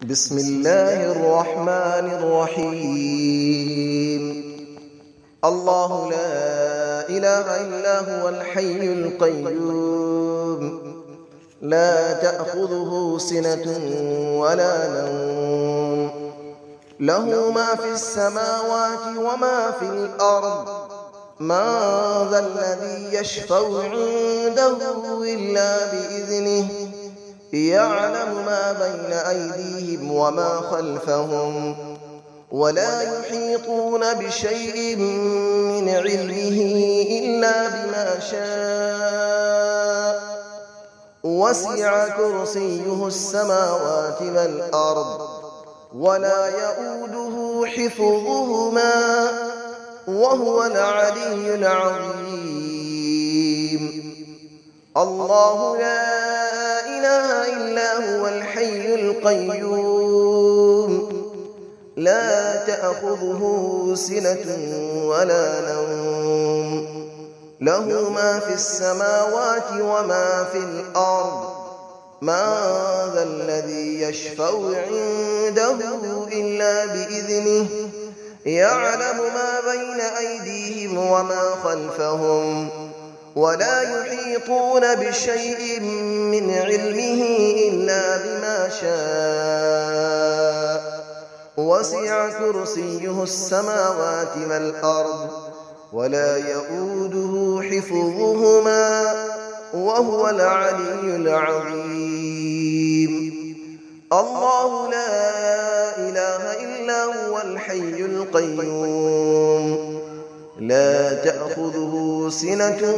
بسم الله الرحمن الرحيم. الله لا إله إلا هو الحي القيوم لا تأخذه سنة ولا نوم له ما في السماوات وما في الأرض من ذا الذي يشفع عنده إلا بإذنه يعلم ما بين أيديهم وما خلفهم ولا يحيطون بشيء من علمه إلا بما شاء وسع كرسيه السماوات والأرض ولا يؤوده حفظهما وهو العلي العظيم. الله لا إله إلا هو الحي القيوم لا تأخذه سنة ولا نوم له ما في السماوات وما في الأرض من ذا الذي يشفع عنده إلا بإذنه يعلم ما بين أيديهم وما خلفهم ولا يحيطون بشيء من علمه إلا بما شاء وسع كرسيه السماوات والأرض ولا يؤوده حفظهما وهو العلي العظيم. الله لا إله إلا هو الحي القيوم لا تأخذه سنة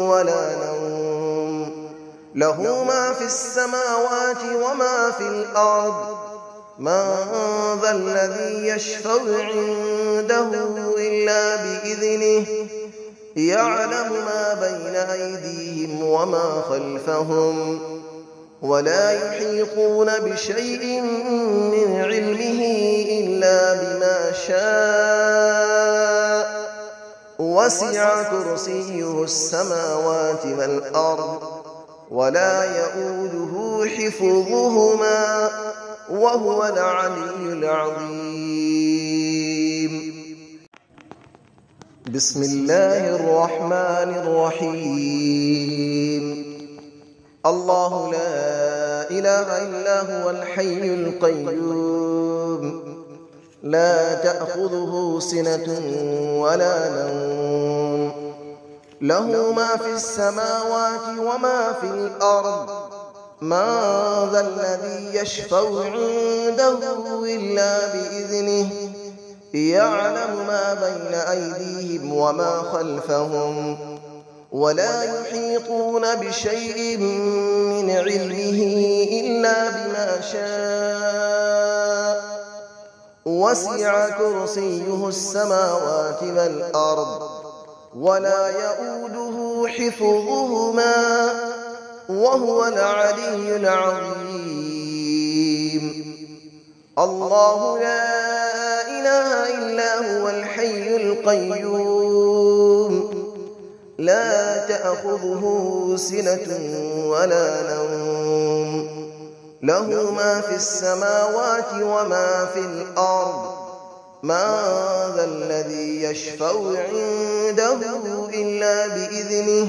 ولا نوم له ما في السماوات وما في الأرض من ذا الذي يشفع عنده إلا بإذنه يعلم ما بين أيديهم وما خلفهم ولا يحيطون بشيء من علمه إلا بما شاء وسع كرسيه السماوات والأرض ولا يؤوده حفظهما وهو العلي العظيم. بسم الله الرحمن الرحيم. الله لا إله إلا هو الحي القيوم لا تأخذه سنة ولا نوم له ما في السماوات وما في الأرض من ذا الذي يشفع عنده إلا بإذنه يعلم ما بين أيديهم وما خلفهم ولا يحيطون بشيء من علمه إلا بما شاء وسع كرسيه السماوات والأرض ولا يؤوده حفظهما وهو العلي العظيم. الله لا إله إلا هو الحي القيوم لا تأخذه سنة ولا نوم له ما في السماوات وما في الأرض من ذا الذي يشفع عنده إلا بإذنه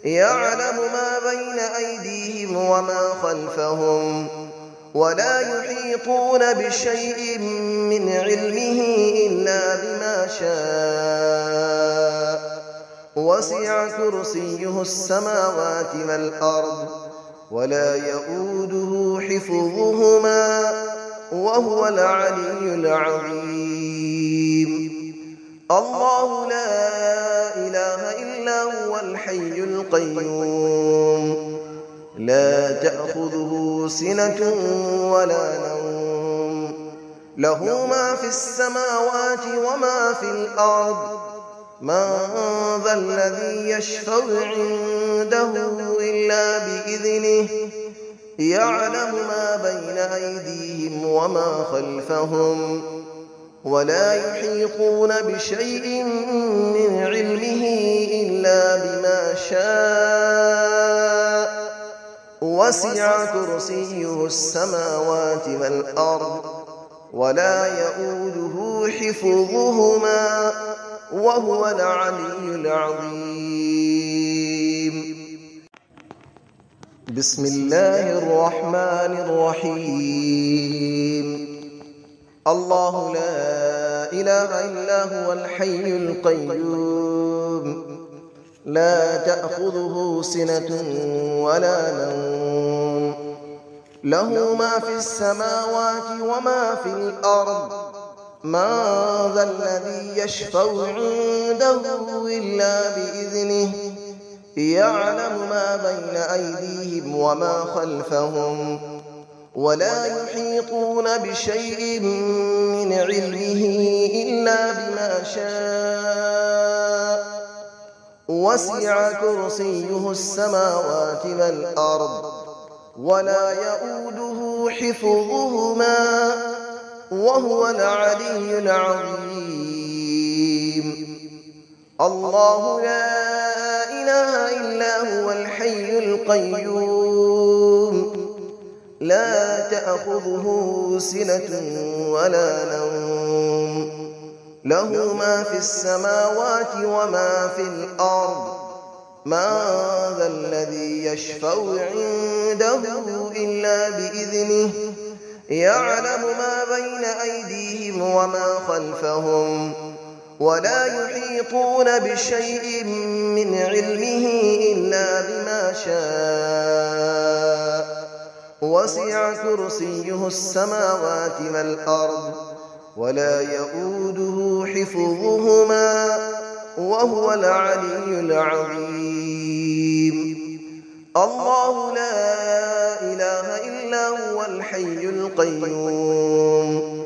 يعلم ما بين أيديهم وما خلفهم ولا يحيطون بشيء من علمه إلا بما شاء وسع كرسيه السماوات والأرض ولا يؤوده حفظهما وهو العلي العظيم. الله لا إله إلا هو الحي القيوم لا تأخذه سنة ولا نوم له ما في السماوات وما في الأرض من ذا الذي يشفع عنده إلا بإذنه يعلم ما بين أيديهم وما خلفهم ولا يحيطون بشيء من علمه إلا بما شاء وسع كرسيه السماوات والأرض ولا يؤوده حفظهما وهو العلي العظيم. بسم الله الرحمن الرحيم. الله لا إله إلا هو الحي القيوم لا تأخذه سنة ولا نوم له ما في السماوات وما في الأرض من ذا الذي يشفع عنده إلا بإذنه يعلم ما بين أيديهم وما خلفهم ولا يحيطون بشيء من علمه إلا بما شاء وسع كرسيه السماوات والأرض ولا يؤوده حفظهما وهو العلي العظيم. الله لا إله إلا هو الحي القيوم لا تأخذه سنة ولا نوم له ما في السماوات وما في الأرض من ذا الذي يشفع عنده إلا بإذنه يعلم ما بين أيديهم وما خلفهم ولا يحيطون بشيء من علمه إلا بما شاء وسع كرسيه السماوات والأرض ولا يؤوده حفظهما وهو العلي العظيم. الله لا إله إلا هو الحي القيوم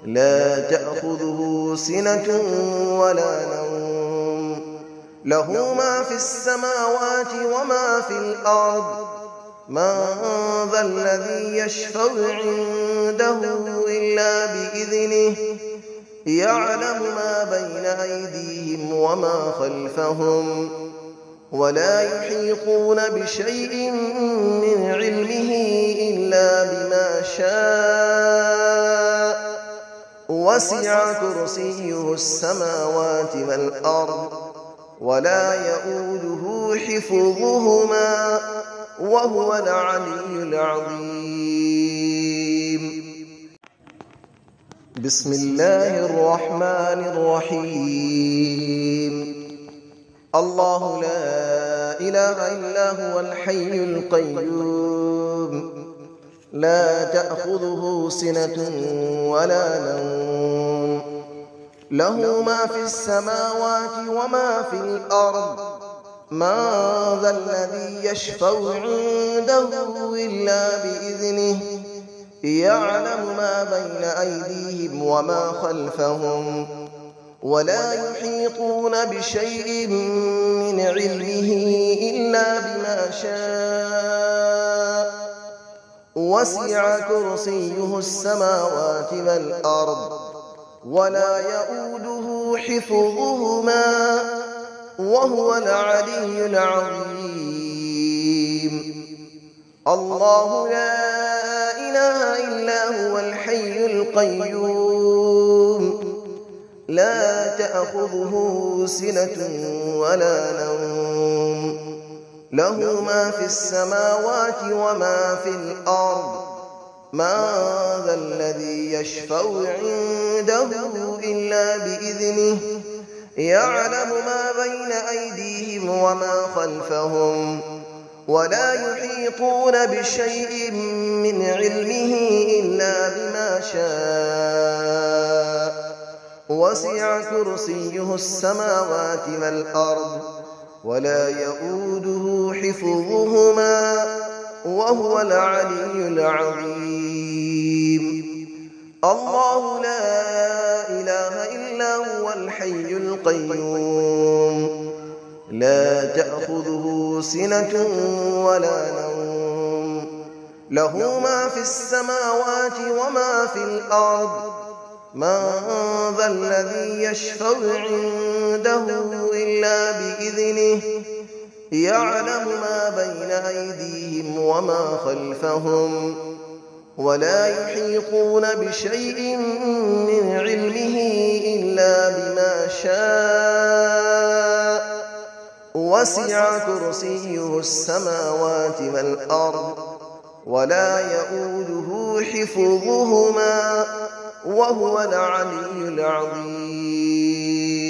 لا تأخذه سنة ولا نوم له ما في السماوات وما في الأرض من ذا الذي يشفع عنده إلا بإذنه يعلم ما بين أيديهم وما خلفهم ولا يحيطون بشيء من علمه إلا بما شاء وسع كرسيه السماوات والأرض ولا يؤوده حفظهما وهو العلي العظيم. بسم الله الرحمن الرحيم. الله لا إله إلا هو الحي القيوم لا تأخذه سنة ولا نوم له ما في السماوات وما في الأرض من ذا الذي يشفع عنده إلا بإذنه يعلم ما بين أيديهم وما خلفهم ولا يحيطون بشيء من علمه إلا بما شاء وسع كرسيه السماوات والأرض ولا يؤوده حفظهما وهو العلي العظيم. الله لا إله إلا هو الحي القيوم لا تأخذه سنة ولا نوم له ما في السماوات وما في الأرض من ذا الذي يشفع عنده إلا بإذنه يعلم ما بين أيديهم وما خلفهم ولا يحيطون بشيء من علمه إلا بما شاء وسع كرسيه السماوات والأرض ولا يؤوده حفظهما وهو العلي العظيم. الله لا إله إلا هو الحي القيوم لا تأخذه سنة ولا نوم له ما في السماوات وما في الأرض من ذا الذي يشفع عنده إلا بإذنه يعلم ما بين أيديهم وما خلفهم ولا يحيطون بشيء من علمه إلا بما شاء وسع كرسيه السماوات والأرض ولا يئوده حفظهما وهو العلي العظيم